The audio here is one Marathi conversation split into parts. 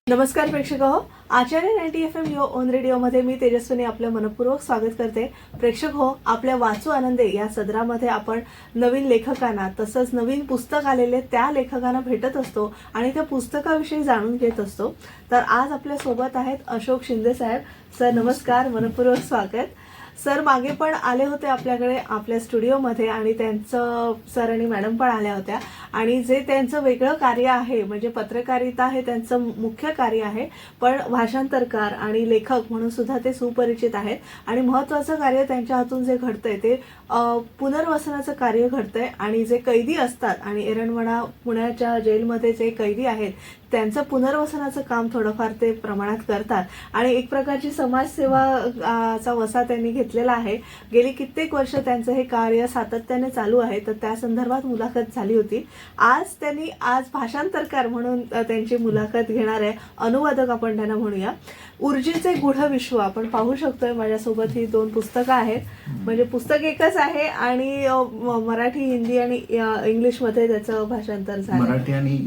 नमस्कार प्रेक्षक हो, आचार्य 90 FM यो ऑन रेडिओमध्ये मी तेजस्विनी आपलं मनपूर्वक स्वागत करते. प्रेक्षक हो, आपल्या वाचू आनंदे या सदरामध्ये आपण नवीन लेखकांना तसंच नवीन पुस्तक आलेले त्या लेखकांना भेटत असतो आणि त्या पुस्तकाविषयी जाणून घेत असतो. तर आज आपल्या सोबत आहेत अशोक शिंदे साहेब. सर नमस्कार, मनपूर्वक स्वागत. सर मागे पण आले होते आपल्याकडे आपल्या स्टुडिओमध्ये आणि त्यांचं सर आणि मॅडम पण आल्या होत्या आणि जे त्यांचं वेगळं कार्य आहे म्हणजे पत्रकारिता हे त्यांचं मुख्य कार्य आहे, पण भाषांतरकार आणि लेखक म्हणून सुद्धा ते सुपरिचित आहेत आणि महत्त्वाचं कार्य त्यांच्या हातून जे घडतंय ते पुनर्वसनाचं कार्य घडतंय आणि जे कैदी असतात आणि एरंडवणा पुण्याच्या जेलमध्ये जे कैदी आहेत त्यांचं पुनर्वसनाचं काम थोडंफार ते प्रमाणात करतात आणि एक प्रकारची समाजसेवाचा वसा त्यांनी घेतलेला आहे. गेली कित्येक वर्ष त्यांचं हे कार्य सातत्याने चालू आहे. तर त्या संदर्भात मुलाखत झाली होती. आज भाषांतरकार म्हणून त्यांची मुलाखत घेणार आहे. अनुवादक आपण त्यांना म्हणूया. ऊर्जेचे गूढ विश्व आपण पाहू शकतोय. माझ्यासोबत ही दोन पुस्तकं आहेत. म्हणजे पुस्तक एकच आहे आणि मराठी, हिंदी आणि इंग्लिशमध्ये त्याचं भाषांतर झालं.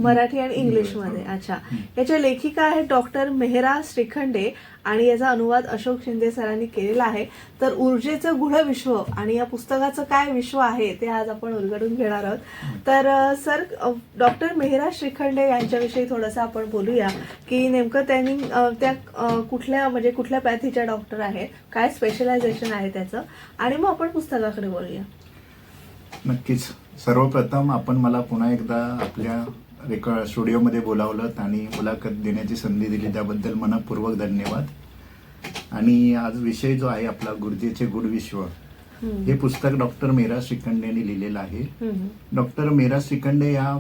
मराठी आणि इंग्लिशमध्ये. अच्छा, याच्या लेखिका आहेत डॉक्टर मेहरा श्रीखंडे आणि याचा अनुवाद अशोक शिंदे सरांनी केलेला आहे. तर ऊर्जेचं गूढ विश्व आणि या पुस्तकाचं काय विश्व आहे ते आज आपण उलगडून घेणार आहोत. तर सर, डॉक्टर मेहरा श्रीखंडे यांच्याविषयी थोडंसं आपण बोलूया की नेमकं त्यांनी त्या कुठल्या पॅथीच्या डॉक्टर आहेत, काय स्पेशलायझेशन आहे त्याचं, आणि मग आपण पुस्तकाकडे बोलूया. नक्कीच. सर्वप्रथम आपण मला पुन्हा एकदा आपल्या स्टुडिओमध्ये बोलावलं आणि मुलाखत देण्याची संधी दिली त्याबद्दल मनपूर्वक धन्यवाद. आणि आज विषय जो आहे आपला ऊर्जेचे गूढ विश्व, हे पुस्तक डॉक्टर मेहरा श्रीखंडे यांनी लिहिलेलं आहे. डॉक्टर मेहरा श्रीखंडे या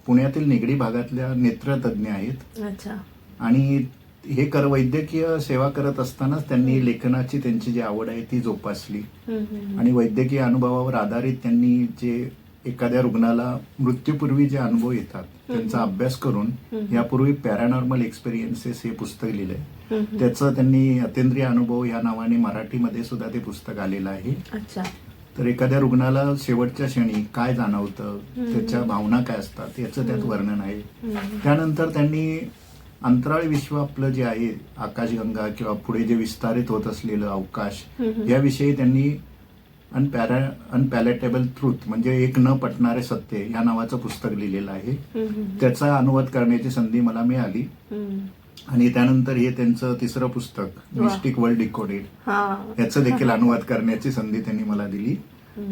पुण्यातील निगडी भागातल्या नेत्रतज्ञ आहेत. अच्छा. आणि हे वैद्यकीय सेवा करत असतानाच त्यांनी लेखनाची त्यांची जी आवड आहे ती जोपासली आणि वैद्यकीय अनुभवावर आधारित त्यांनी जे एखाद्या रुग्णाला मृत्यूपूर्वी जे अनुभव येतात त्यांचा अभ्यास करून यापूर्वी पॅरानॉर्मल एक्सपिरियन्सेस हे पुस्तक लिहिलंय. त्याचं त्यांनी अतिंद्रिय अनुभव या नावाने मराठीमध्ये सुद्धा ते पुस्तक आलेलं आहे. तर एखाद्या रुग्णाला शेवटच्या क्षणी काय जाणवतं, त्याच्या भावना काय असतात याचं त्यात वर्णन आहे. त्यानंतर त्यांनी अंतराळ विश्व आपलं जे आहे, आकाशगंगा किंवा पुढे जे विस्तारित होत असलेलं अवकाश, याविषयी त्यांनी अनपॅलेटेबल ट्रूथ म्हणजे एक न पटणारे सत्य या नावाचं पुस्तक लिहिलेलं आहे. त्याचा अनुवाद करण्याची संधी मला मिळाली. आणि त्यानंतर हे त्यांचं तिसरं पुस्तक मिस्टिक वर्ल्ड डिकोडेड याचं देखील अनुवाद करण्याची संधी त्यांनी मला दिली.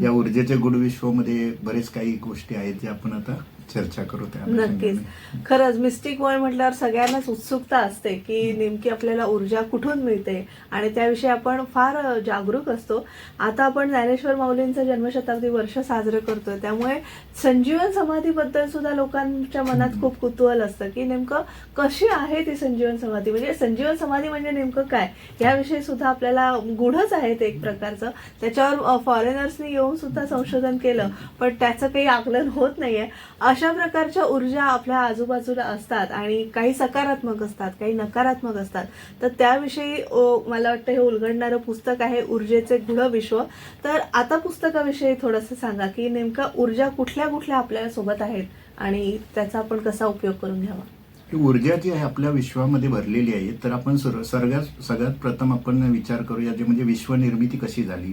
या ऊर्जेच्या गूढ विश्वमध्ये बरेच काही गोष्टी आहेत जे आपण आता चर्चा करू. नक्कीच. खरंच मिस्टिक वर्ल्ड म्हटल्यावर सगळ्यांनाच उत्सुकता असते की नेमकी आपल्याला ऊर्जा कुठून मिळते आणि त्याविषयी आपण फार जागरूक असतो. आता आपण ज्ञानेश्वर माऊलींचं जन्मशताब्दी वर्ष साजरं करतोय, त्यामुळे संजीवन समाधीबद्दल सुद्धा लोकांच्या मनात खूप कुतूहल असतं की नेमकं कशी आहे ती संजीवन समाधी, म्हणजे संजीवन समाधी म्हणजे नेमकं काय याविषयी सुद्धा आपल्याला गूढच आहे ते एक प्रकारचं. त्याच्यावर फॉरेनर्सनी येऊन सुद्धा संशोधन केलं पण त्याचं काही आकलन होत नाहीये. अशा प्रकारच्या ऊर्जा आपल्या आजूबाजूला असतात आणि काही सकारात्मक असतात, काही नकारात्मक असतात. तर त्याविषयी मला वाटतं हे उलगडणारं पुस्तक आहे ऊर्जेचे गूढ विश्व. तर आता पुस्तकाविषयी थोडंसं सांगा की नेमका ऊर्जा कुठल्या कुठल्या आपल्या सोबत आहेत आणि त्याचा आपण कसा उपयोग करून घ्यावा. ऊर्जा जी आहे आपल्या विश्वामध्ये भरलेली आहे. तर आपण सगळ्यात प्रथम आपण विचार करूया जे म्हणजे विश्व निर्मिती कशी झाली.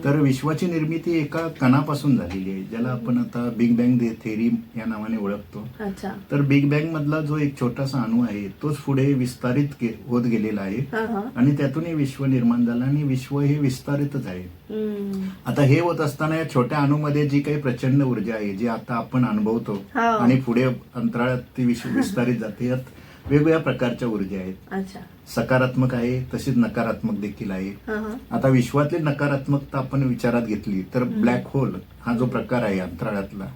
तर विश्वाची निर्मिती एका कणापासून झालेली आहे, ज्याला आपण आता बिग बँग थेअरी या नावाने ओळखतो. तर बिग बँग मधला जो एक छोटासा अणू आहे तोच पुढे विस्तारित होत गेलेला आहे आणि त्यातून हे विश्व निर्माण झालं आणि विश्व हे विस्तारितच आहे. आता हे होत असताना या छोट्या अणूमध्ये जी काही प्रचंड ऊर्जा आहे जी आता आपण अनुभवतो आणि पुढे अंतराळात ती विश्व विस्तारित जाते, यात वेगवेगळ्या प्रकारच्या ऊर्जा आहेत. सकारात्मक आहे तशीच नकारात्मक देखील आहे. आता विश्वातली नकारात्मकता आपण विचारात घेतली तर ब्लॅक होल हा जो प्रकार आहे अंतराळातला,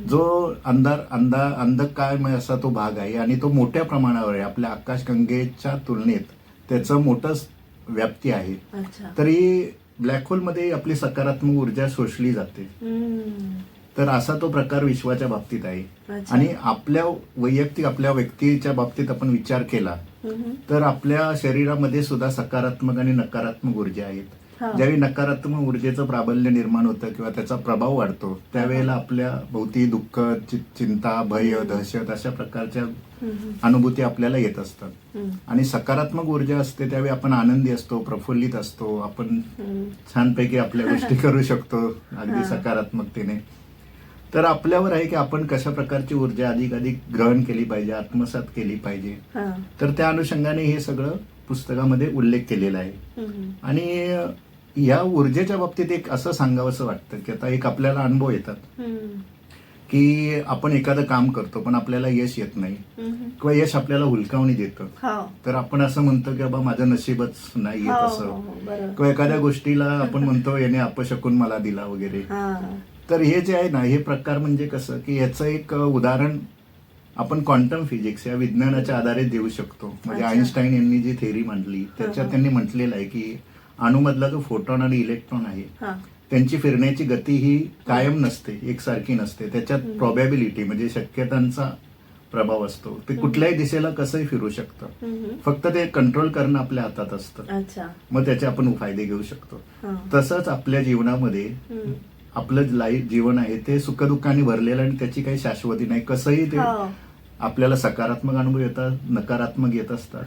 जो अंधकाय असा तो भाग आहे आणि तो मोठ्या प्रमाणावर आहे. आपल्या आकाशगंगेच्या तुलनेत त्याचं मोठं व्याप्ती आहे. तरी ब्लॅक होलमध्ये आपली सकारात्मक ऊर्जा शोषली जाते. तर असा तो प्रकार विश्वाच्या बाबतीत आहे. आणि आपल्या व्यक्तीच्या बाबतीत आपण विचार केला तर आपल्या शरीरामध्ये सुद्धा सकारात्मक आणि नकारात्मक ऊर्जा आहेत. हा. ज्यावेळी नकारात्मक ऊर्जेचं प्राबल्य निर्माण होतं किंवा त्याचा प्रभाव वाढतो त्यावेळेला आपल्या भोवती दुःख, चिंता, भय, दहशत अशा प्रकारच्या अनुभूती आपल्याला येत असतात. आणि सकारात्मक ऊर्जा असते त्यावेळी आपण आनंदी असतो, प्रफुल्लित असतो, आपण छानपैकी आपल्या गोष्टी करू शकतो अगदी सकारात्मकतेने. तर आपल्यावर आहे की आपण कशा प्रकारची ऊर्जा अधिक ग्रहण केली पाहिजे, आत्मसात केली पाहिजे. तर त्या अनुषंगाने हे सगळं पुस्तकामध्ये उल्लेख केलेला आहे. आणि या ऊर्जेच्या बाबतीत एक असं सांगावंसं वाटतं की आता एक आपल्याला अनुभव येतात की आपण एखादं काम करतो पण आपल्याला यश येत नाही किंवा यश आपल्याला हुलकावणी देतं. तर आपण असं म्हणतो की बाबा माझं नशीबच नाही येत असं, किंवा एखाद्या गोष्टीला आपण म्हणतो याने अपशकून मला दिला वगैरे. तर हे जे आहे ना हे प्रकार म्हणजे कसं की याचं एक उदाहरण आपण क्वांटम फिजिक्स या विज्ञानाच्या आधारे देऊ शकतो. म्हणजे आईन्स्टाईन यांनी जी थेअरी मांडली त्याच्यात त्यांनी म्हटलेलं आहे की अणुमधला जो फोटॉन आणि इलेक्ट्रॉन आहे त्यांची फिरण्याची गती ही कायम नसते, एकसारखी नसते. त्याच्यात प्रोबॅबिलिटी म्हणजे शक्यतांचा प्रभाव असतो. ते कुठल्याही दिशेला कसंही फिरू शकतं, फक्त ते कंट्रोल करणं आपल्या हातात असतं. मग त्याचे आपण फायदे घेऊ शकतो. तसंच आपल्या जीवनामध्ये आपलं जीवन आहे ते सुखदुःखाने भरलेलं आणि त्याची काही शाश्वती नाही. कसंही ते आपल्याला सकारात्मक अनुभव येतात, नकारात्मक येत असतात,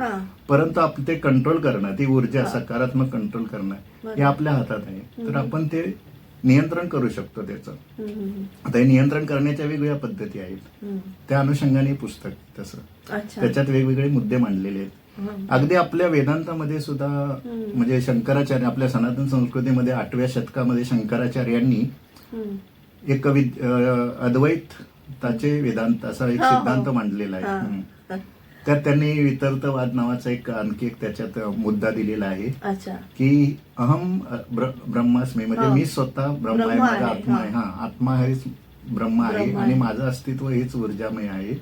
परंतु आपण ते कंट्रोल करणं, ती ऊर्जा सकारात्मक कंट्रोल करणं हे आपल्या हातात आहे. तर आपण ते नियंत्रण करू शकतो त्याचं. आता हे नियंत्रण करण्याच्या वेगवेगळ्या पद्धती आहेत. त्या अनुषंगाने पुस्तक तसं त्याच्यात वेगवेगळे मुद्दे मांडलेले आहेत. अगदी आपल्या वेदांतामध्ये सुद्धा म्हणजे शंकराचार्य आपल्या सनातन संस्कृतीमध्ये 8व्या शतकामध्ये शंकराचार्यांनी एक अद्वैताचे वेदांत असा एक सिद्धांत मांडलेला आहे. त्यात त्यांनी वितर्तवाद नावाचा एक आणखी एक त्याच्यात मुद्दा दिलेला आहे की अहम ब्रह्मास्मी, म्हणजे मी स्वतः ब्रह्म आहे, माझा आत्मा आहे. आत्मा हेच ब्रह्म आहे आणि माझं अस्तित्व हेच ऊर्जामय आहे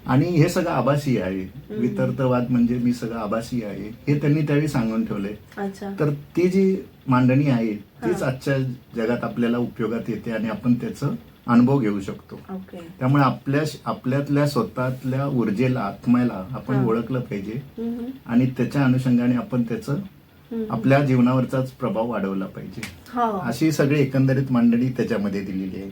आणि हे सगळं आभासी आहे. वितर्तवाद म्हणजे मी सगळं आभासी आहे हे त्यांनी त्यावेळी सांगून ठेवलंय. तर ती जी मांडणी आहे तीच आजच्या जगात आपल्याला उपयोगात येते आणि आपण त्याचं अनुभव घेऊ शकतो. त्यामुळे आपल्यातल्या स्वतःतल्या ऊर्जेला, आत्म्याला आपण ओळखलं पाहिजे आणि त्याच्या अनुषंगाने आपण त्याचं आपल्या जीवनावरचाच प्रभाव वाढवला पाहिजे. अशी सगळी एकंदरीत मांडणी त्याच्यामध्ये दिलेली आहे.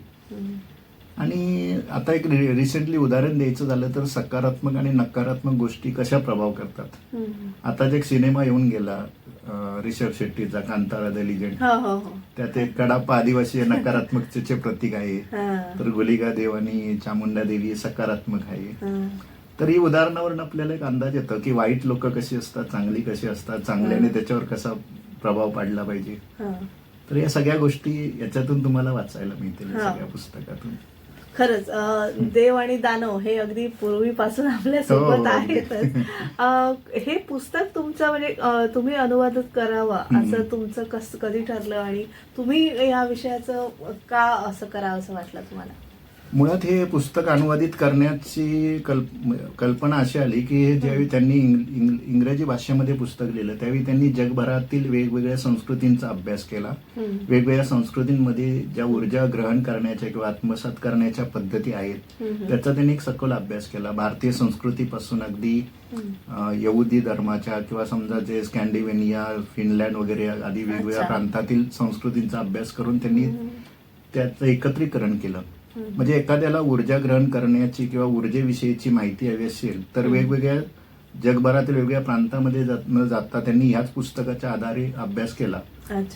आणि आता एक रिसेंटली उदाहरण द्यायचं झालं तर सकारात्मक आणि नकारात्मक गोष्टी कशा प्रभाव करतात. आता जे एक सिनेमा येऊन गेला ऋषभ शेट्टीचा कांतारा द लिजंड, त्यात एक कडापा आदिवासी नकारात्मकतेचे प्रतीक आहे, तर गुलिका देव आणि चामुंडा देवी सकारात्मक आहे. तर ही उदाहरणावरून आपल्याला एक अंदाज येतो की वाईट लोक कशी असतात, चांगली कशी असतात, चांगल्याने त्याच्यावर कसा प्रभाव पाडला पाहिजे. तर या सगळ्या गोष्टी याच्यातून तुम्हाला वाचायला मिळतील सगळ्या पुस्तकातून. खरंच देव आणि दानव हे अगदी पूर्वीपासून आपल्या सोबत आहेतच. हे पुस्तक तुमचं म्हणजे तुम्ही अनुवादित करावं असं तुमचं कधी ठरलं आणि तुम्ही या विषयाचं का असं करावं असं वाटलं तुम्हाला? मुळात हे पुस्तक अनुवादित करण्याची कल्पना अशी आली की ज्यावेळी त्यांनी इंग्रजी भाषेमध्ये पुस्तक लिहिलं त्यावेळी त्यांनी जगभरातील वेगवेगळ्या संस्कृतींचा अभ्यास केला. वेगवेगळ्या संस्कृतींमध्ये ज्या ऊर्जा ग्रहण करण्याच्या किंवा आत्मसात करण्याच्या पद्धती आहेत त्याचा त्यांनी एक सखोल अभ्यास केला. भारतीय संस्कृतीपासून अगदी यहुदी धर्माच्या किंवा समजा जे स्कॅन्डिनेव्हिया, फिनलँड वगैरे आदी वेगवेगळ्या प्रांतातील संस्कृतींचा अभ्यास करून त्यांनी त्याचं एकत्रीकरण केलं. म्हणजे एखाद्याला ऊर्जा ग्रहण करण्याची किंवा ऊर्जेविषयीची माहिती हवी असेल तर वेगवेगळ्या जगभरातील वेगवेगळ्या प्रांतामध्ये न जाता त्यांनी ह्याच पुस्तकाच्या आधारे अभ्यास केला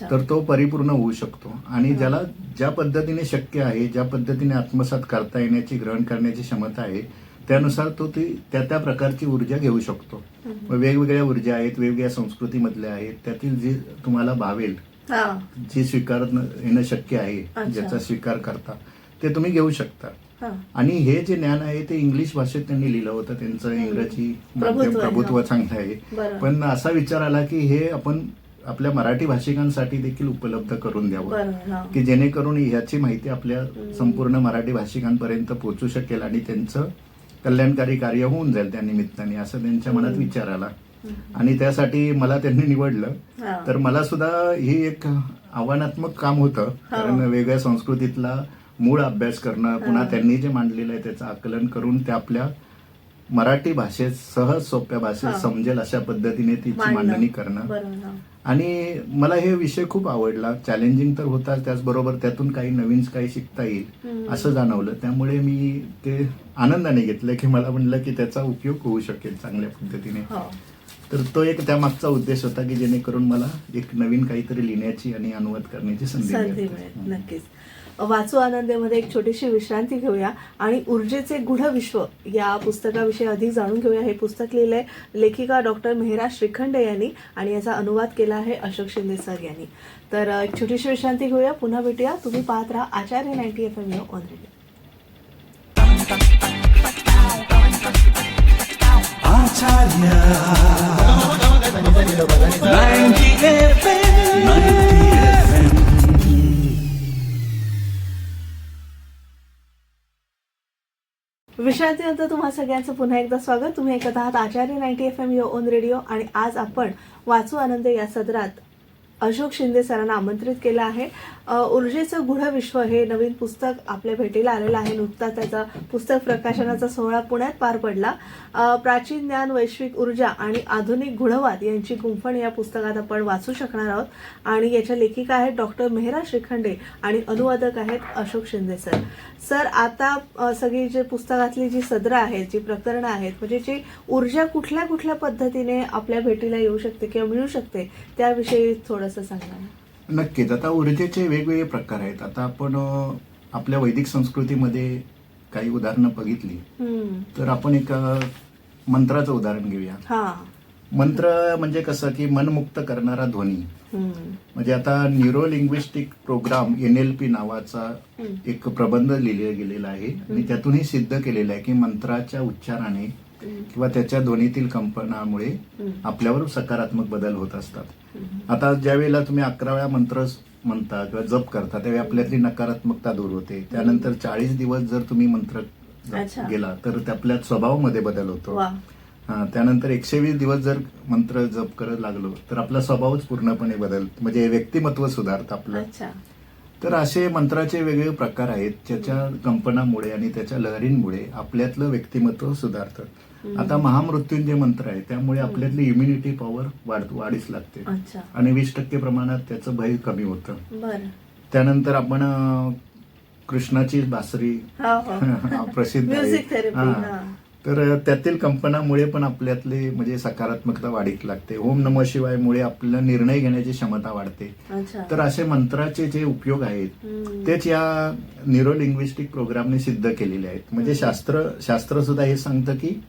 तर तो परिपूर्ण होऊ शकतो. आणि ज्याला ज्या पद्धतीने शक्य आहे, ज्या पद्धतीने आत्मसात करता येण्याची, ग्रहण करण्याची क्षमता आहे त्यानुसार तो त्या प्रकारची ऊर्जा घेऊ शकतो. वेगवेगळ्या ऊर्जा आहेत, वेगवेगळ्या संस्कृतीमधल्या आहेत, त्यातील जी तुम्हाला भावेल, जी स्वीकार येणं शक्य आहे, ज्याचा स्वीकार करता ते तुम्ही घेऊ शकता. आणि हे जे ज्ञान आहे ते इंग्लिश भाषेत त्यांनी लिहिलं होतं. त्यांचं इंग्रजी प्रभुत्व चांगलं आहे, पण असा विचार आला की हे आपण आपल्या मराठी भाषिकांसाठी देखील उपलब्ध करून द्यावं की जेणेकरून ह्याची माहिती आपल्या संपूर्ण मराठी भाषिकांपर्यंत पोहोचू शकेल आणि त्यांचं कल्याणकारी कार्य होऊन जाईल त्या निमित्ताने, असं त्यांच्या मनात विचार आला. आणि त्यासाठी मला त्यांनी निवडलं. तर मला सुद्धा ही एक आव्हानात्मक काम होतं, कारण वेगळ्या संस्कृतीतला मूळ अभ्यास करणं, पुन्हा त्यांनी जे मांडलेलं आहे त्याचं आकलन करून ते आपल्या मराठी भाषेत सहज सोप्या भाषेत हा. समजेल अशा पद्धतीने तिची मांडणं. मांडणी करणं. बरोबर, हा. आणि मला हे विषय खूप आवडला. चॅलेंजिंग तर होता, त्याचबरोबर त्यातून काही नवीन काही शिकता येईल असं जाणवलं. त्यामुळे मी ते आनंदाने घेतलं की मला म्हणलं की त्याचा उपयोग होऊ शकेल चांगल्या पद्धतीने. हो. तर तो एक त्यामागचा उद्देश होता की जेणेकरून मला एक नवीन काहीतरी लिहिण्याची आणि अनुवाद करण्याची संधी संधी मिळेल. मिळेल. नक्कीच. वाचू आनंदेमध्ये एक छोटीशी विश्रांती घेऊया आणि ऊर्जेचे गूढ विश्व या पुस्तकाविषयी अधिक जाणून घेऊया. हे पुस्तक लिहिलंय लेखिका डॉक्टर मेहरा श्रीखंडे यांनी आणि याचा अनुवाद केला आहे अशोक शिंदे सर यांनी. तर एक छोटीशी विश्रांती घेऊया, पुन्हा भेटूया. तुम्ही पाहत राहा आचार्य 90 FM ऑन रेडिओ. विश्रांतीनंतर तुम्हा सगळ्यांचं पुन्हा एकदा स्वागत. तुम्ही ऐकत आहात आचार्य 90 FM ऑन रेडिओ आणि आज आपण वाचू आनंद या सदरात अशोक शिंदे सरांना आमंत्रित केलं आहे. ऊर्जेचं गूढ विश्व हे नवीन पुस्तक आपल्या भेटीला आलेलं आहे. नुकताच त्याचा पुस्तक प्रकाशनाचा सोहळा पुण्यात पार पडला. प्राचीन ज्ञान, वैश्विक ऊर्जा आणि आधुनिक गुणवाद यांची गुंफण या पुस्तकात आपण वाचू शकणार आहोत. आणि याच्या लेखिका आहेत डॉक्टर मेहरा श्रीखंडे आणि अनुवादक आहेत अशोक शिंदे सर. सर, आता सगळी जे पुस्तकातली जी सदरं आहेत, जी प्रकरणं आहेत, म्हणजे जी ऊर्जा कुठल्या कुठल्या पद्धतीने आपल्या भेटीला येऊ शकते किंवा मिळू शकते त्याविषयी थोडंसं सांगा. नक्कीच. आता ऊर्जेचे वेगवेगळे प्रकार आहेत. आता आपण आपल्या वैदिक संस्कृतीमध्ये काही उदाहरणं बघितली तर आपण एक मंत्राचं उदाहरण घेऊया. हा. मंत्र म्हणजे कसं की मनमुक्त करणारा ध्वनी. म्हणजे आता न्यूरो लिंग्विस्टिक प्रोग्राम NLP नावाचा एक प्रबंध लिहिला गेलेला आहे आणि त्यातून हे सिद्ध केलेलं आहे की मंत्राच्या उच्चाराने किंवा त्याच्या ध्वनीतील कंपनामुळे आपल्यावर सकारात्मक बदल होत असतात. आता ज्या वेळेला तुम्ही 11 वेळा मंत्र म्हणता किंवा जप करता त्यावेळी आपल्यातली नकारात्मकता दूर होते. त्यानंतर 40 दिवस जर तुम्ही मंत्र गेला तर आपल्या स्वभावामध्ये बदल होतो. त्यानंतर 120 दिवस जर मंत्र जप करत लागलो तर आपला स्वभावच पूर्णपणे बदलतो, म्हणजे व्यक्तिमत्व सुधारतं आपलं. तर असे मंत्राचे वेगवेगळे प्रकार आहेत ज्याच्या कंपनामुळे आणि त्याच्या लहरींमुळे आपल्यातलं व्यक्तिमत्व सुधारतं. आता महामृत्युंजय मंत्र आहे त्यामुळे आपल्यातली इम्युनिटी पॉवर वाढीस लागते आणि 20% प्रमाणात त्याचं भय कमी होतं. त्यानंतर आपण कृष्णाची बासरी प्रसिद्ध आहे. तर त्यातील कंपनामुळे पण आपल्यातली म्हणजे सकारात्मकता वाढीत लागते. ओम नमः शिवायमुळे आपल्याला निर्णय घेण्याची क्षमता वाढते. तर असे मंत्राचे जे उपयोग आहेत तेच या न्यूरो लिंग्विस्टिक प्रोग्रामने सिद्ध केलेले आहेत. म्हणजे शास्त्र सुद्धा हे सांगतं की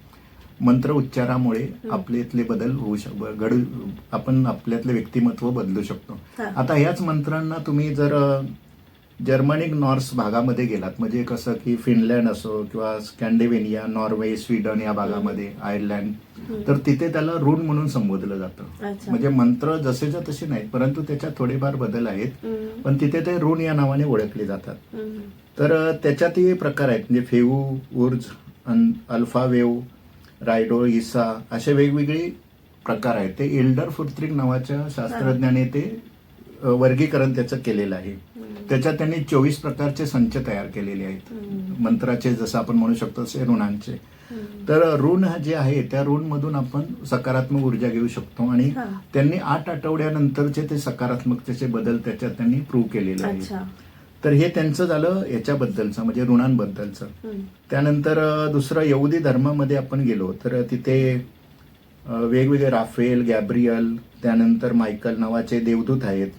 मंत्र उच्चारामुळे आपल्यातले बदल होऊ शकतो, आपण आपल्यातले व्यक्तिमत्व बदलू शकतो. आता ह्याच मंत्रांना तुम्ही जर जर्मनिक नॉर्स भागामध्ये गेलात, म्हणजे कसं की फिनलँड असो किंवा स्कॅन्डिनेव्हिया, नॉर्वे, स्वीडन या भागामध्ये, आयर्लंड, तर तिथे त्याला ऋण म्हणून संबोधलं जातं. म्हणजे मंत्र जसेच्या तसे नाहीत परंतु त्याच्यात थोडेफार बदल आहेत, पण तिथे ते ऋण या नावाने ओळखले जातात. तर त्याच्यातही प्रकार आहेत, म्हणजे फेऊ, उर्ज, अल्फा वेव, रायडो, इसा असे वेगवेगळे प्रकार आहेत. ते एल्डर फुर्त्रिक नावाच्या शास्त्रज्ञाने ते वर्गीकरण त्याचं केलेलं आहे. त्याच्यात त्यांनी 24 प्रकारचे संच तयार केलेले आहेत मंत्राचे, जसं आपण म्हणू शकतो तसे ऋणांचे. तर ऋण जे आहे त्या ऋण मधून आपण सकारात्मक ऊर्जा घेऊ शकतो आणि त्यांनी 8 आठवड्यानंतरचे ते सकारात्मकतेचे बदल त्याच्यात त्यांनी प्रूव्ह केलेले आहे. तर हे त्यांचं झालं याच्याबद्दलचं, म्हणजे ऋणांबद्दलचं. त्यानंतर दुसरं यहुदी धर्मामध्ये आपण गेलो तर तिथे वेगवेगळे राफेल, गॅब्रियल, त्यानंतर मायकल नावाचे देवदूत आहेत.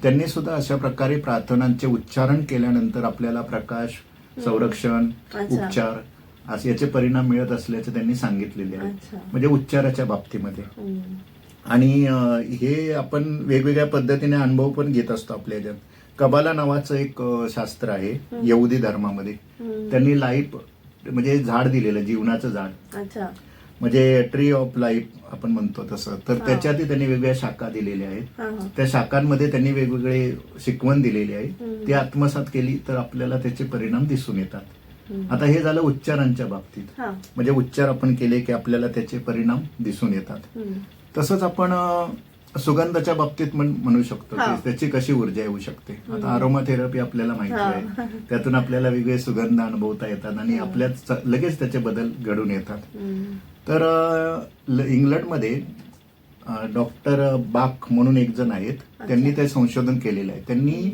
त्यांनी सुद्धा अशा प्रकारे प्रार्थनांचे उच्चारण केल्यानंतर आपल्याला प्रकाश, संरक्षण, उपचार असे याचे परिणाम मिळत असल्याचे त्यांनी सांगितलेले आहे, म्हणजे उच्चाराच्या बाबतीमध्ये. आणि हे आपण वेगवेगळ्या पद्धतीने अनुभव पण घेत असतो आपल्या ह्याच्यात. कबाला नावाचं एक शास्त्र आहे यहुदी धर्मामध्ये. त्यांनी लाईफ म्हणजे झाड दिलेलं, जीवनाचं झाड, म्हणजे ट्री ऑफ लाईफ आपण म्हणतो तसं. तर त्याच्यातही त्यांनी वेगवेगळ्या शाखा दिलेल्या आहेत. त्या शाखांमध्ये त्यांनी वेगवेगळे शिकवण दिलेली आहे. ती आत्मसात केली तर आपल्याला त्याचे परिणाम दिसून येतात. आता हे झालं उच्चारांच्या बाबतीत, म्हणजे उच्चार आपण केले की आपल्याला त्याचे परिणाम दिसून येतात. तसंच आपण सुगंधाच्या बाबतीत म्हणू शकतो हा. की त्याची कशी ऊर्जा येऊ शकते. आता अरोमा थेरपी आपल्याला माहिती हा. आहे, त्यातून आपल्याला वेगळे सुगंध अनुभवता येतात आणि आपल्यात लगेच त्याचे बदल घडून येतात. तर इंग्लंडमध्ये डॉक्टर बाक म्हणून एक जण आहेत, त्यांनी ते संशोधन केलेलं आहे. त्यांनी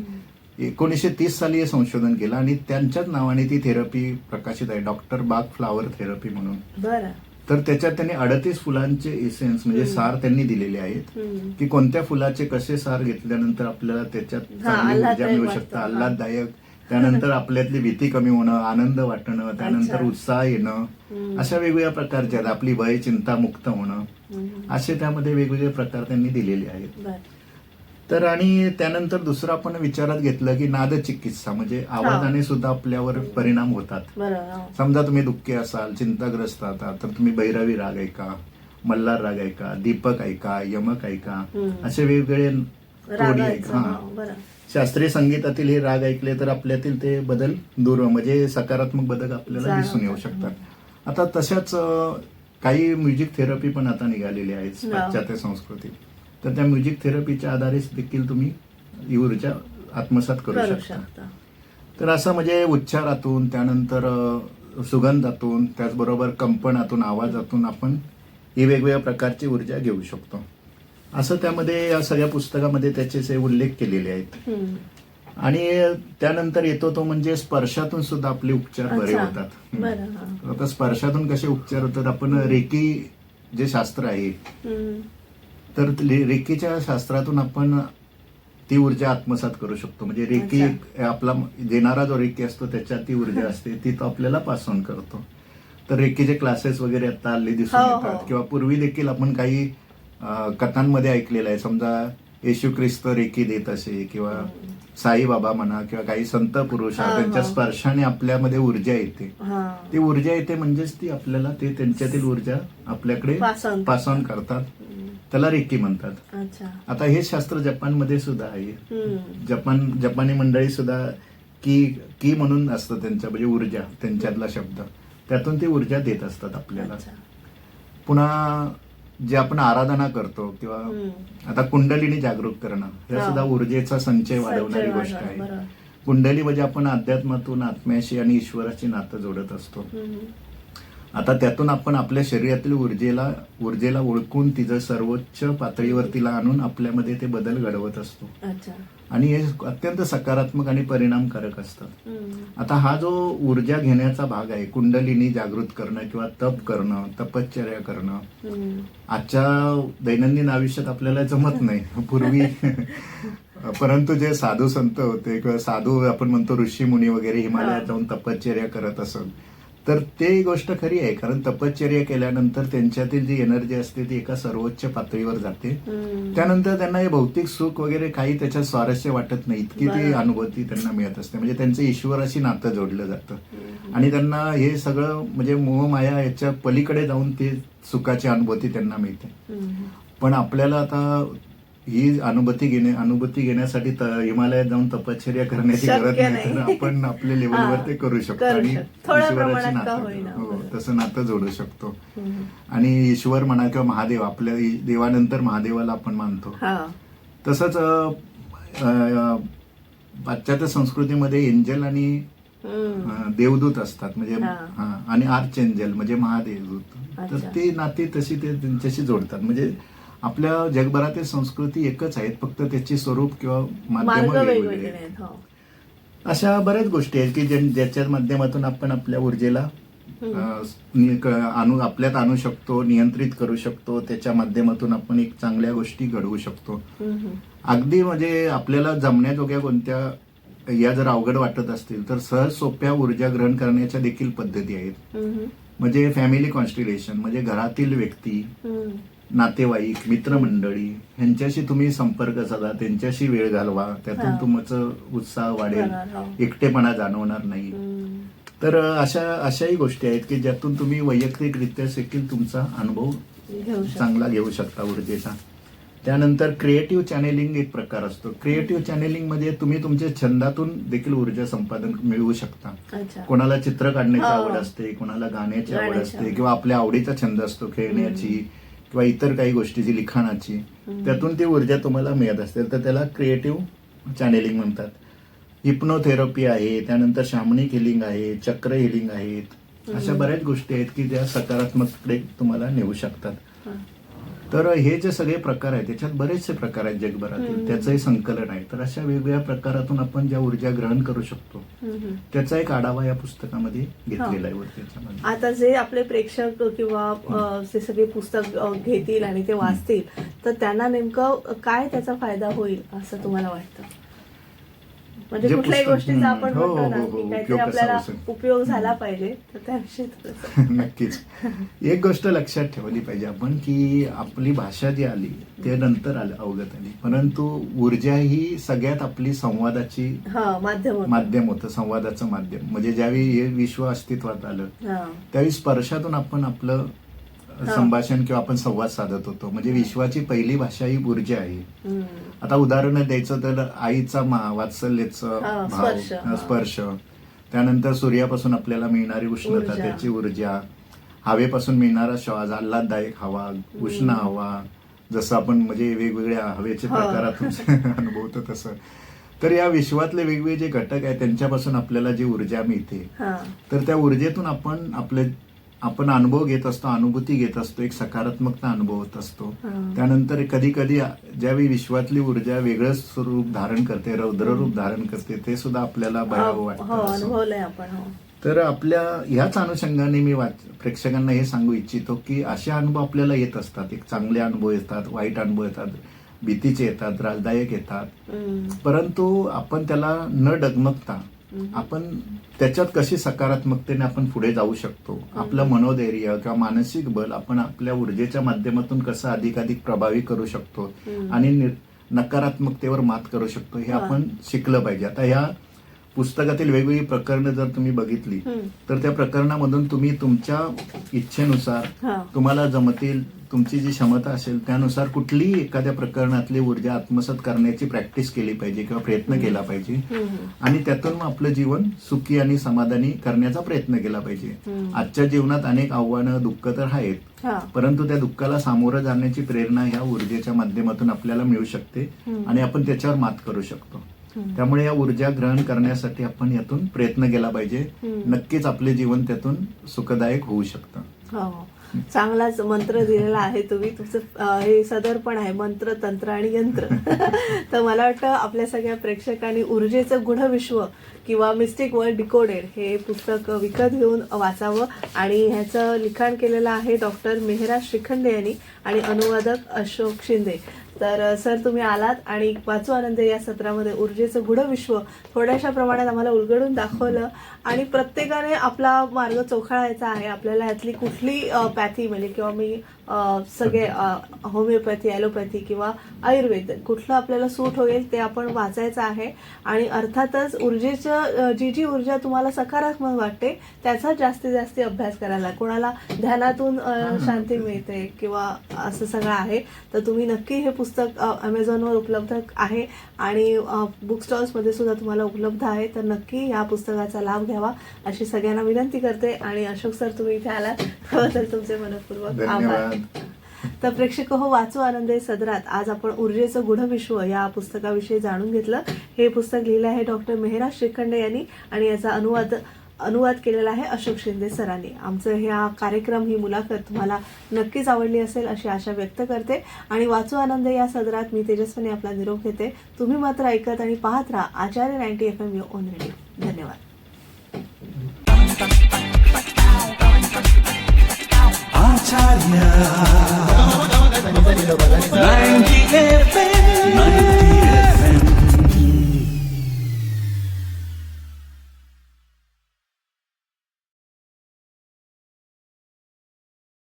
1930 साली हे संशोधन केलं आणि त्यांच्याच नावाने ती थेरपी प्रकाशित आहे, डॉक्टर बाक फ्लावर थेरपी म्हणून. बरं. तर त्याच्यात त्यांनी 38 फुलांचे एसेन्स म्हणजे सार त्यांनी दिलेले आहेत की कोणत्या फुलाचे कसे सार घेतल्यानंतर आपल्याला त्याच्यात चांगली ऊर्जा मिळू शकतं, आल्हाददायक, त्यानंतर आपल्यातली भीती कमी होणं, आनंद वाटणं, त्यानंतर उत्साह येणं, अशा वेगवेगळ्या प्रकारच्या आहेत. आपली भय चिंता मुक्त होणं, असे त्यामध्ये वेगवेगळे प्रकार त्यांनी दिलेले आहेत. तर आणि त्यानंतर दुसरं आपण विचारात घेतलं की नाद चिकित्सा म्हणजे आवाजाने सुद्धा आपल्यावर परिणाम होतात. समजा तुम्ही दुःखी असाल, चिंताग्रस्त आहात, तर तुम्ही भैरवी राग ऐका, मल्हार राग ऐका, दीपक ऐका, यमक ऐका, असे वेगवेगळे तोडी ऐका. शास्त्रीय संगीतातील हे राग ऐकले तर आपल्यातील ते बदल दूर म्हणजे सकारात्मक बदल आपल्याला दिसून येऊ शकतात. आता तशाच काही म्युझिक थेरपी पण आता निघालेली आहेत पाश्चात्य संस्कृतीत. तर त्या म्युझिक थेरपीच्या आधारे देखील तुम्ही ही ऊर्जा आत्मसात करू शकता. तर असं म्हणजे उच्चारातून, त्यानंतर सुगंधातून, त्याचबरोबर कंपनातून, आवाजातून आपण ही वेगवेगळ्या प्रकारची ऊर्जा घेऊ शकतो. असं त्यामध्ये या सगळ्या पुस्तकामध्ये त्याचे उल्लेख केलेले आहेत. आणि त्यानंतर येतो तो म्हणजे स्पर्शातून सुद्धा आपले उपचार बरे होतात. आता स्पर्शातून कसे उपचार होतात, आपण रेकी जे शास्त्र आहे, तर रेकीच्या शास्त्रातून आपण ती ऊर्जा आत्मसात करू शकतो. म्हणजे रेकी आपला देणारा जो रेकी असतो त्याच्यात ती ऊर्जा असते, ती तो आपल्याला पास ऑन करतो. तर रेकीचे क्लासेस वगैरे आता हल्ली दिसून येतात, किंवा पूर्वी देखील आपण काही कथांमध्ये ऐकलेलं आहे. समजा येशू ख्रिस्त रेकी देत असे, किंवा साईबाबा म्हणा, किंवा काही संत पुरुष त्यांच्या स्पर्शाने आपल्यामध्ये ऊर्जा येते. ती ऊर्जा येते म्हणजेच ती आपल्याला ते त्यांच्यातील ऊर्जा आपल्याकडे पास ऑन करतात, त्याला रेकी म्हणतात. आता हे शास्त्र जपानमध्ये सुद्धा आहे. जपानी मंडळी सुद्धा की म्हणून असतं त्यांच्या म्हणजे ऊर्जा, त्यांच्यातला शब्द, त्यातून ती ऊर्जा देत असतात आपल्याला. पुन्हा जे आपण आराधना करतो किंवा आता कुंडलीने जागरूक करणं, हे सुद्धा ऊर्जेचा संचय वाढवणारी गोष्ट आहे. कुंडली म्हणजे आपण अध्यात्मातून आत्म्याशी आणि ईश्वराची नातं जोडत असतो. आता त्यातून आपण आपल्या शरीरातील ऊर्जेला ओळखून तिचं सर्वोच्च पातळीवर तिला आणून आपल्यामध्ये ते बदल घडवत असतो. आणि हे अत्यंत सकारात्मक आणि परिणामकारक असतात. आता हा जो ऊर्जा घेण्याचा भाग आहे, कुंडलीनी जागृत करणं किंवा तप करणं, तपश्चर्या करणं, आजच्या दैनंदिन आयुष्यात आपल्याला जमत नाही पूर्वी. परंतु जे साधू संत होते किंवा साधू आपण म्हणतो ऋषी मुनी वगैरे हिमालयात जाऊन तपश्चर्या करत असत, तर ते गोष्ट खरी आहे. कारण तपश्चर्या केल्यानंतर त्यांच्यातील जी एनर्जी असते ती एका सर्वोच्च पातळीवर जाते. त्यानंतर त्यांना हे भौतिक सुख वगैरे काही त्याच्यात स्वारस्य वाटत नाही, इतकी ती अनुभूती त्यांना मिळत असते. म्हणजे त्यांचं ईश्वराशी नातं जोडलं जातं आणि त्यांना हे सगळं म्हणजे मोहमाया याच्या पलीकडे जाऊन ते सुखाची अनुभूती त्यांना मिळते. पण आपल्याला आता ही अनुभूती घेण्यासाठी हिमालयात जाऊन तपश्चर्या करण्याची गरज नाही, तर आपण आपल्या लेवलवर ते करू शकतो आणि ईश्वराची नातं तसं नातं जोडू शकतो. आणि ईश्वर म्हणा किंवा महादेव, आपल्या देवानंतर महादेवाला आपण मानतो. तसंच पाश्चात्य संस्कृतीमध्ये एंजल आणि देवदूत असतात, म्हणजे आणि आर्च एंजल म्हणजे महादेवदूत. तर ते नाते तशी ते त्यांच्याशी जोडतात. म्हणजे आपल्या जगभरातील संस्कृती एकच आहेत, फक्त त्याची स्वरूप किंवा माध्यम वेगवेगळे आहेत. अशा बऱ्याच गोष्टी आहेत की ज्याच्या माध्यमातून आपण आपल्या ऊर्जेला आपल्यात आणू शकतो, नियंत्रित करू शकतो. त्याच्या माध्यमातून आपण एक चांगल्या गोष्टी घडवू शकतो. अगदी म्हणजे आपल्याला जमण्याजोग्या कोणत्या या जर अवघड वाटत असतील तर सहज सोप्या ऊर्जा ग्रहण करण्याच्या देखील पद्धती आहेत. म्हणजे फॅमिली कॉन्स्टिलेशन म्हणजे घरातील व्यक्ती, नातेवाईक, मित्रमंडळी ह्यांच्याशी तुम्ही संपर्क साधा, त्यांच्याशी वेळ घालवा, त्यातून तुमचं उत्साह वाढेल, एकटेपणा जाणवणार नाही. तर अशाही गोष्टी आहेत की ज्यातून तुम्ही वैयक्तिकरित्या देखील तुमचा अनुभव चांगला घेऊ शकता ऊर्जेचा. त्यानंतर क्रिएटिव्ह चॅनेलिंग एक प्रकार असतो. क्रिएटिव्ह चॅनेलिंग मध्ये तुम्ही तुमच्या छंदातून देखील ऊर्जा संपादन मिळवू शकता. कोणाला चित्र काढण्याची आवड असते, कोणाला गाण्याची आवड असते, किंवा आपल्या आवडीचा छंद असतो खेळण्याची किंवा इतर काही गोष्टीची लिखाणाची त्यातून ती ऊर्जा तुम्हाला मिळत असते तर त्याला क्रिएटिव्ह चॅनेलिंग म्हणतात. हिप्नोथेरपी आहे, त्यानंतर शामनिक हिलिंग आहे, चक्र हिलिंग आहेत, अशा बऱ्याच गोष्टी आहेत की ज्या सकारात्मककडे तुम्हाला नेऊ शकतात. तर हे जे सगळे प्रकार आहेत त्याच्यात बरेचसे प्रकार आहेत जगभरातील, त्याचंही संकलन आहे. तर अशा वेगवेगळ्या प्रकारातून आपण ज्या ऊर्जा ग्रहण करू शकतो त्याचा एक आढावा या पुस्तकामध्ये घेतलेला आहे त्याच्यामध्ये. आता जे आपले प्रेक्षक किंवा जे सगळे पुस्तक घेतील आणि ते वाचतील तर त्यांना नेमकं काय त्याचा फायदा होईल असं तुम्हाला वाटतं? म्हणजे जे कुठल्याही पुस्तक- गोष्टीचा आपण हो, म्हणतो ना हो, हो, की काहीतरी उपयोग कसा आपल्याला होऊ शकतो. उपयोग झाला पाहिजे तर त्याविषयी थोडंसं. नक्कीच. एक गोष्ट लक्षात ठेवली पाहिजे आपण की आपली भाषा जी आली ते नंतर अवगत आली, परंतु ऊर्जा ही सगळ्यात आपली संवादाची माध्यम होतं, संवादाचं माध्यम. म्हणजे ज्यावेळी हे विश्व अस्तित्वात आलं त्यावेळी स्पर्शातून आपण आपलं संभाषण किंवा आपण संवाद साधत होतो. म्हणजे विश्वाची पहिली भाषा ही ऊर्जा आहे. आता उदाहरण द्यायचं तर आईचा वात्सल्याचं भाव, स्पर्श, त्यानंतर सूर्यापासून आपल्याला मिळणारी उष्णता त्याची ऊर्जा, हवेपासून मिळणारा श्वास, आल्हाददायक हवा, उष्ण हवा, जसं आपण म्हणजे वेगवेगळ्या हवेचे प्रकारातून अनुभवतो तसं. तर या विश्वातले वेगवेगळे जे घटक आहेत त्यांच्यापासून आपल्याला जी ऊर्जा मिळते तर त्या ऊर्जेतून आपण अनुभव घेत असतो, अनुभूती घेत असतो, एक सकारात्मकता अनुभवत असतो. त्यानंतर कधी कधी ज्यावेळी विश्वातली ऊर्जा वेगळं स्वरूप धारण करते, रौद्र रूप धारण करते, ते सुद्धा आपल्याला भयावह वाटतं. तर आपल्या ह्याच अनुषंगाने मी प्रेक्षकांना हे सांगू इच्छितो की असे अनुभव आपल्याला येत असतात. एक चांगले अनुभव येतात, वाईट अनुभव येतात, भीतीचे येतात, त्रासदायक येतात, परंतु आपण त्याला न डगमगता आपण त्याच्यात कशी सकारात्मकतेने आपण पुढे जाऊ शकतो, आपलं मनोधैर्य किंवा मानसिक बल आपण आपल्या ऊर्जेच्या माध्यमातून कसं अधिकाधिक प्रभावी करू शकतो आणि नकारात्मकतेवर मात करू शकतो हे आपण शिकलं पाहिजे. आता ह्या पुस्तकातील वेगवेगळी प्रकरणं जर तुम्ही बघितली तर त्या प्रकरणामधून तुम्ही तुमच्या इच्छेनुसार तुम्हाला जमतील, तुमची जी क्षमता असेल त्यानुसार कुठलीही एखाद्या प्रकरणातली ऊर्जा आत्मसात करण्याची प्रॅक्टिस केली पाहिजे किंवा प्रयत्न केला पाहिजे आणि त्यातून आपलं जीवन सुखी आणि समाधानी करण्याचा प्रयत्न केला पाहिजे. आजच्या जीवनात अनेक आव्हानं, दुःख तर आहेत, परंतु त्या दुःखाला सामोरं जाण्याची प्रेरणा ह्या ऊर्जेच्या माध्यमातून आपल्याला मिळू शकते आणि आपण त्याच्यावर मात करू शकतो. त्यामुळे या ऊर्जा ग्रहण करण्यासाठी आपण यातून प्रयत्न केला पाहिजे. नक्कीच आपले जीवन त्यातून सुखदायक होऊ शकतं. चांगलाच मंत्र दिलेला आहे तुम्ही. तुमचं हे सदर पण आहे, मंत्र, तंत्र आणि यंत्र. तर मला वाटतं आपल्या सगळ्या प्रेक्षकांनी ऊर्जेचं गूढ विश्व किंवा मिस्टिक वर्ल्ड डिकोडेड हे पुस्तक विकत घेऊन वाचावं. आणि ह्याचं लिखाण केलेलं आहे डॉक्टर मेहरा श्रीखंडे यांनी आणि अनुवादक अशोक शिंदे. तर सर तुम्ही आलात आणि वाचू आनंद या सत्रामध्ये ऊर्जेचं गूढ विश्व थोड्याशा प्रमाणात आम्हाला उलगडून दाखवलं आणि प्रत्येकाने आपला मार्ग चोखाळायचा आहे. आपल्याला यातली कुठली पॅथी म्हणजे किंवा मी सगळे होमिओपॅथी, ॲलोपॅथी किंवा आयुर्वेद कुठलं आपल्याला सूट होईल ते आपण वाचायचं आहे. आणि अर्थातच ऊर्जेचं जी ऊर्जा तुम्हाला सकारात्मक वाटते त्याचा जास्तीत जास्त अभ्यास करायला. कोणाला ध्यानातून शांती मिळते किंवा असं सगळं आहे तर तुम्ही नक्की हे पुस्तक अमेझॉनवर उपलब्ध आहे आणि बुक स्टॉल्समध्ये सुद्धा तुम्हाला उपलब्ध आहे. तर नक्की या पुस्तकाचा लाभ घ्यावा अशी सगळ्यांना विनंती करते. आणि अशोक सर तुम्ही इथे आलात त्याबद्दल तुमचे मनपूर्वक आभार. तर प्रेक्षक हो, वाचू आनंद सदरात आज आपण ऊर्जेचं गूढ विश्व या पुस्तकाविषयी जाणून घेतलं. हे पुस्तक लिहिलं आहे डॉक्टर मेहरा श्रीखंडे यांनी आणि याचा अनुवाद केलेला आहे अशोक शिंदे सरांनी. आमचं ह्या कार्यक्रम, ही मुलाखत तुम्हाला नक्कीच आवडली असेल अशी आशा व्यक्त करते. आणि वाचू आनंद या सदरात मी तेजस्विनी आपला निरोप घेते. तुम्ही मात्र ऐकत आणि पाहत राहा आचार्य 90 FM ऑन रेडिओ. धन्यवाद. आचार्य